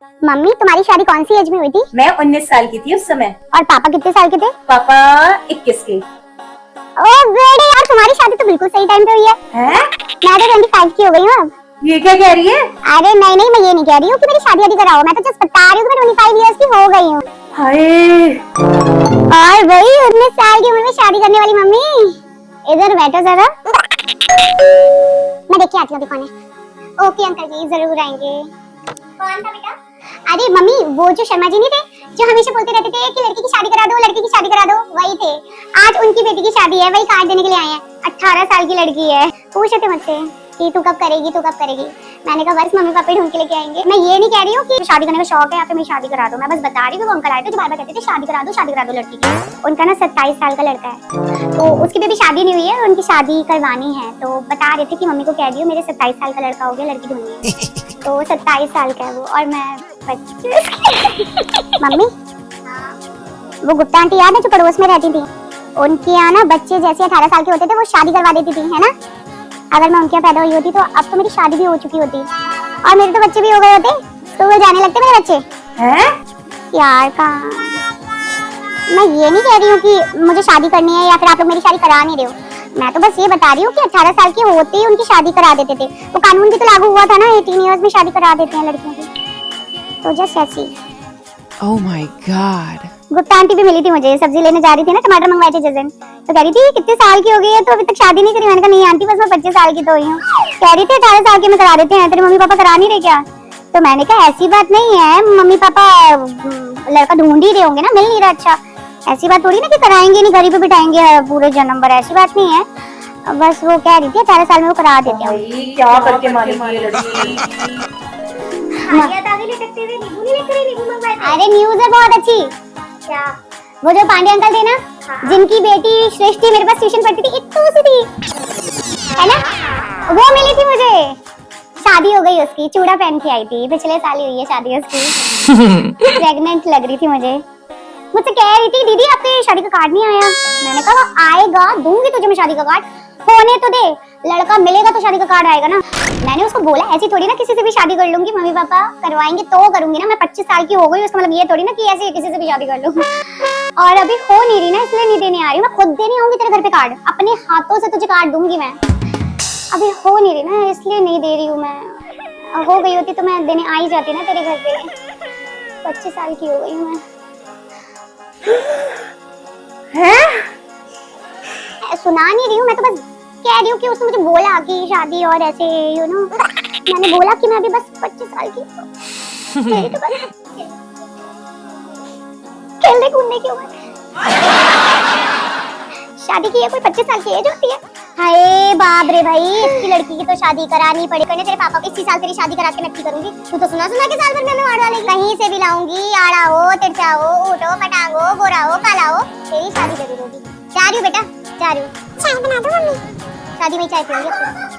Mummy तुम्हारी शादी कौन सी एज में हुई थी? मैं 19 साल की थी उस समय। और पापा कितने साल के थे? पापा 21 के। ओह बेटे यार, तुम्हारी शादी तो बिल्कुल सही टाइम पे हुई है। हैं? मैं तो 25 की हो गई हूँ अब। ये क्या कह रही है? अरे नहीं नहीं, मैं ये नहीं कह रही हूँ कि मेरी शादी कराओ, मैं तो जस्ट बता रही हूँ कि मैं 25 इयर्स की हो गई हूँ। हाय। और भाई 19 साल की उम्र में शादी करने वाली मम्मी, इधर बैठो जरा। मैं देख के आती हूँ अभी कौन है। ओके अंकल जी, जरूर आएंगे। कौन था बेटा? अरे मम्मी, वो जो शर्मा जी नहीं थे जो हमेशा बोलते रहते थे कि लड़की की शादी करा दो, लड़की की शादी करा दो, वही थे। आज उनकी बेटी की शादी है, वही कार्ड देने के लिए आए हैं। 18 साल की लड़की है। पूछ रहे थे मुझसे कि तू कब करेगी, तू कब करेगी। मैंने कहा बस मम्मी पापा ढूंढ के लेके आएंगे। मैं ये नहीं कह रही हूँ कि शादी करने का शौक है या फिर मैं शादी करा दो, मैं बस बता रही हूँ। वो अंकल आए थे जो बार बार कहते थे शादी करा दो लड़की की। उनका ना 27 साल का लड़का है, तो उसकी बेबी शादी नहीं हुई है, उनकी शादी करवानी है। तो बता रहे थे कि मम्मी को कह दियो मेरे 27 साल का लड़का हो गया, लड़की ढूंढनी है। तो 27 साल का है वो और मैं 25। मम्मी, वो गुप्ता आंटी याद है जो पड़ोस में रहती थी? उनके यहाँ ना बच्चे जैसे 18 साल के होते थे वो शादी करवा देती थी, है ना। अगर मैं उनके यहाँ पैदा हुई होती तो अब तो मेरी शादी भी हो चुकी होती और मेरे तो बच्चे भी हो गए होते, तो वो जाने लगते मेरे बच्चे। हैं? यार कहाँ, मैं ये नहीं कह रही हूँ कि मुझे शादी करनी है या फिर आप लोग मेरी शादी करा नहीं रहे हो। मैं तो बस ये बता रही हूँ कि 18 साल के होते ही उनकी शादी करा देते थे। वो कानून भी तो लागू हुआ था ना, 18 इयर्स में शादी करा देते हैं लड़कियों की। तो जस्ट ऐसी। Oh my God. Gupta aunty भी मिली थी मुझे, सब्जी लेने जा रही थी ना, टमाटर मंगवाए थे जिस दिन, तो कह रही थी कितने साल की हो गई है तो अभी तक शादी नहीं करी। मैंने कहा नहीं आंटी, बस मैं 25 साल की तो हुई हूँ। कह रही थी 18 साल की में करा देते हैं, तेरे मम्मी पापा करा नहीं रहे क्या? तो मैंने कहा ऐसी बात नहीं है, मम्मी पापा लड़का ढूंढ ही रहे होंगे ना, मिल नहीं रहा। अच्छा, ऐसी बात थोड़ी ना कि कराएंगे नहीं, घर ही पे बिठाएंगे पूरे जन्म भर, ऐसी बात नहीं है। बस वो कह रही थी 18 साल में वो करा देते हैं। भाई क्या करके मारेगी ये लड़की? अरे न्यूज़ है बहुत अच्छी। क्या? वो जो पांडे अंकल थे ना, जिनकी बेटी सृष्टि मेरे पास ट्यूशन पढ़ती थी, इतनी सी थी, है ना, वो मिली थी मुझे। शादी हो गई उसकी, चूड़ा पहन के आई थी, पिछले साल ही हुई है शादी उसकी। प्रेग्नेंट लग रही थी मुझे। मुझसे कह रही थी दीदी आपके शादी का कार्ड नहीं आया। मैंने कहा आएगा, दूंगी तुझे मैं शादी का कार्ड, होने तो दे, लड़का मिलेगा तो शादी का कार्ड आएगा ना। मैंने उसको बोला ऐसी थोड़ी ना किसी से भी शादी कर लूंगी, मम्मी पापा करवाएंगे तो करूंगी ना। मैं 25 साल की हो गई, उसका मतलब ये थोड़ी ना कि ऐसे किसी से भी शादी कर लूं। और अभी हो नहीं रही ना, इसलिए नहीं देने आ रही। मैं खुद देने आऊंगी तेरे घर पे कार्ड, अपने हाथों से तुझे कार्ड दूंगी मैं। अभी हो नहीं रही ना, इसलिए नहीं दे रही हूँ मैं। हो गई होती तो मैं देने आ ही जाती ना तेरे घर पे। 25 साल की हो गई हूँ मैं। हैं? सुना नहीं रही हूँ, मैं तो बस कह रही हूँ कि उसने मुझे बोला कि शादी और ऐसे मैंने बोला कि मैं अभी बस 25 साल की हूँ। मेरी तो बस खेलने कूदने की उम्र। शादी की है कोई 25 साल की एज होती है। हाय बाप रे भाई, इसकी लड़की की तो शादी करानी पड़ेगी। तेरे पापा को इसी साल तेरी शादी करा के नक्की करूंगी। तू तो सुना के साल भर में मार डालेगी। कहीं से भी लाऊंगी, आड़ा हो, तिरछा हो, ऊँटो, पटांग हो, गोरा हो, काला हो, तेरी शादी जरूर होगी। जा रही हूँ बेटा, जा रही हूँ। चाय बना दो मम्मी। शादी में चाय पीऊंगी।